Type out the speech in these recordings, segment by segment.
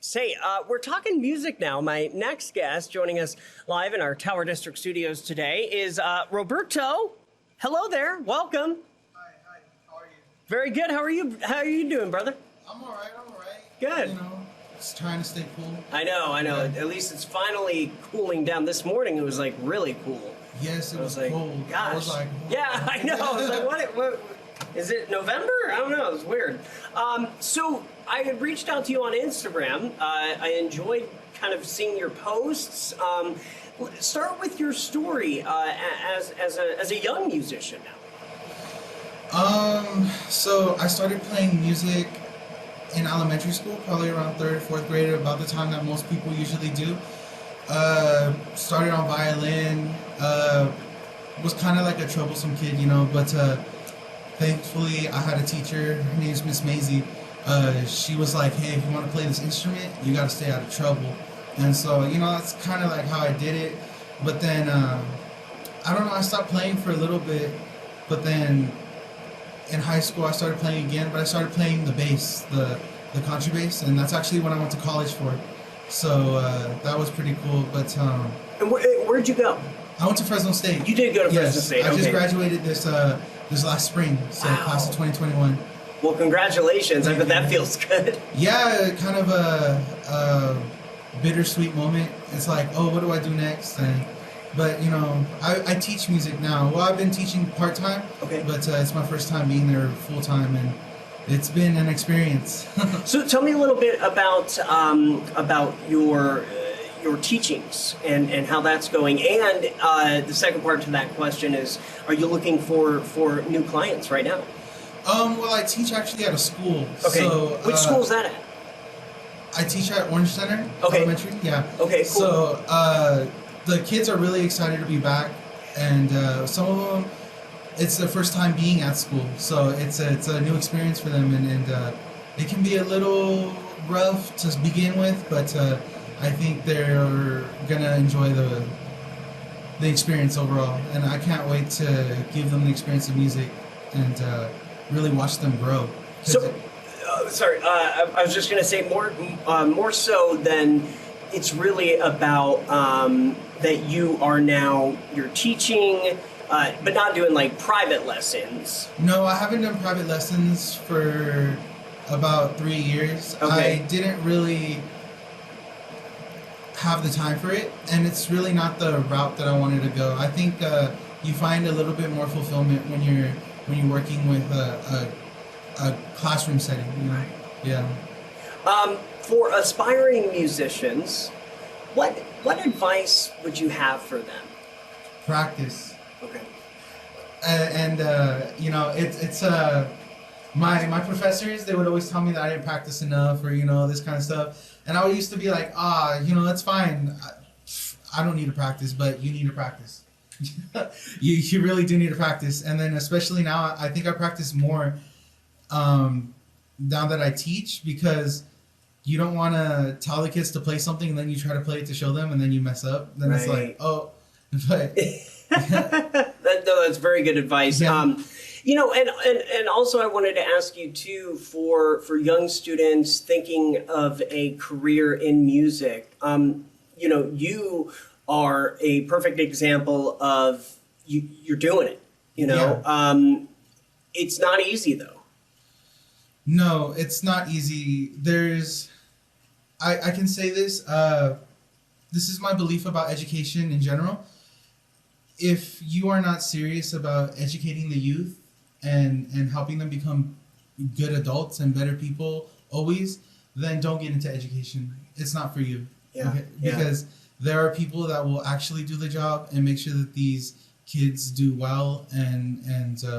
Say, we're talking music now. My next guest joining us live in our Tower District studios today is Roberto. Hello there. Welcome. Hi, how are you? Very good. How are you? How are you doing, brother? I'm all right. Good. Just trying to stay cool. I know. Yeah. At least it's finally cooling down. This morning it was like really cool. Yes, it was like, cold. Gosh. I was like, yeah, I know. I was like, what? Is it November? I don't know. It's weird. So I had reached out to you on Instagram. I enjoyed kind of seeing your posts. Start with your story as a young musician now. So I started playing music in elementary school, probably around 3rd or 4th grade, about the time that most people usually do. Started on violin. Was kind of like a troublesome kid, but thankfully I had a teacher. Her name's Miss Maisie. She was like, hey, if you want to play this instrument, you got to stay out of trouble. And so, that's kind of like how I did it. But then, I don't know, I stopped playing for a little bit. But then in high school, I started playing again. But I started playing the bass, the contrabass. And that's actually what I went to college for. So that was pretty cool. But And where'd you go? I went to Fresno State. You did go to Fresno State. I just graduated this last spring, so Wow. class of 2021. Well, congratulations. I bet that feels good. Yeah, kind of a bittersweet moment. It's like, oh, what do I do next? But I teach music now. Well, I've been teaching part-time, Okay. but it's my first time being there full-time, and it's been an experience. So tell me a little bit about your teachings and how that's going. And the second part to that question is, are you looking for new clients right now? Well, I teach actually at a school. Okay. So, Which school is that at? I teach at Orange Center Okay. Elementary. Yeah. Okay, cool. So the kids are really excited to be back, and some of them, it's their first time being at school, so it's a new experience for them, and it can be a little rough to begin with, but I think they're gonna enjoy the experience overall, and I can't wait to give them the experience of music and really watch them grow. So, sorry, I was just going to say more so than it's really about that you're teaching, but not doing like private lessons. No, I haven't done private lessons for about 3 years. Okay. I didn't really have the time for it, and it's really not the route that I wanted to go. I think you find a little bit more fulfillment when you're working with a classroom setting. Yeah. For aspiring musicians, what advice would you have for them? Practice. Okay. It's my professors, they would always tell me that I didn't practice enough, or this kind of stuff, and I used to be like, that's fine, I don't need to practice, but you need to practice. you really do need to practice. And then especially now, I think I practice more now that I teach, because you don't want to tell the kids to play something and then you try to play it to show them and then you mess up. Then It's like, oh, but that's very good advice. Yeah. And also I wanted to ask you too, for young students thinking of a career in music, you are a perfect example of you're doing it. Yeah. It's not easy though. No, it's not easy. I can say this. This is my belief about education in general. If you are not serious about educating the youth and helping them become good adults and better people always, then don't get into education. It's not for you. Yeah. Okay? Yeah. Because there are people that will actually do the job and make sure that these kids do well and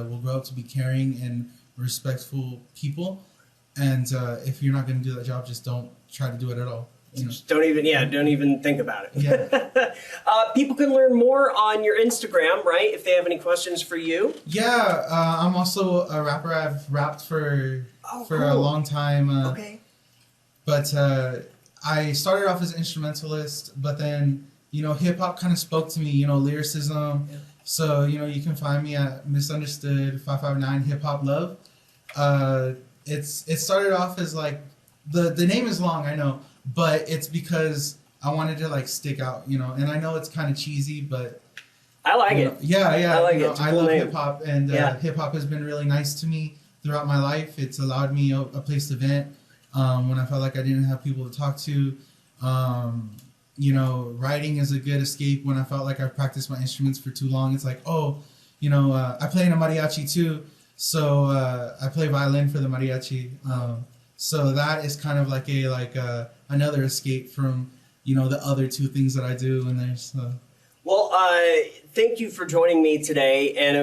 will grow up to be caring and respectful people. And if you're not going to do that job, just don't try to do it at all. Just don't even think about it. Yeah. People can learn more on your Instagram, right? If they have any questions for you. Yeah, I'm also a rapper. I've rapped for cool. a long time. Okay. But I started off as an instrumentalist, but then hip hop kind of spoke to me. Lyricism. Yeah. So you can find me at Misunderstood 559 Hip Hop Love. It started off as like the name is long, I know, but it's because I wanted to like stick out, you know. And I know it's kind of cheesy, but I like it. Yeah, I like it. know, It's a I cool love name. hip hop, and hip hop has been really nice to me throughout my life. It's allowed me a place to vent when I felt like I didn't have people to talk to. You know, writing is a good escape when I felt like I practiced my instruments for too long. It's like, oh, you know, I play in a mariachi too, so I play violin for the mariachi. So that is kind of like another escape from, you know, the other two things that I do. And there's Well, thank you for joining me today, and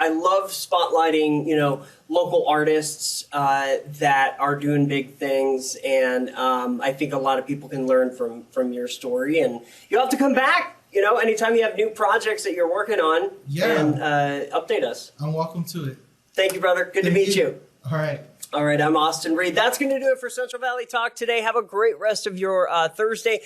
I love spotlighting, you know, local artists that are doing big things, and I think a lot of people can learn from your story, and you'll have to come back, you know, anytime you have new projects that you're working on, and update us. I'm welcome to it. Thank you, brother. Good to meet you. All right. All right, I'm Austin Reed. That's going to do it for Central Valley Talk today. Have a great rest of your Thursday.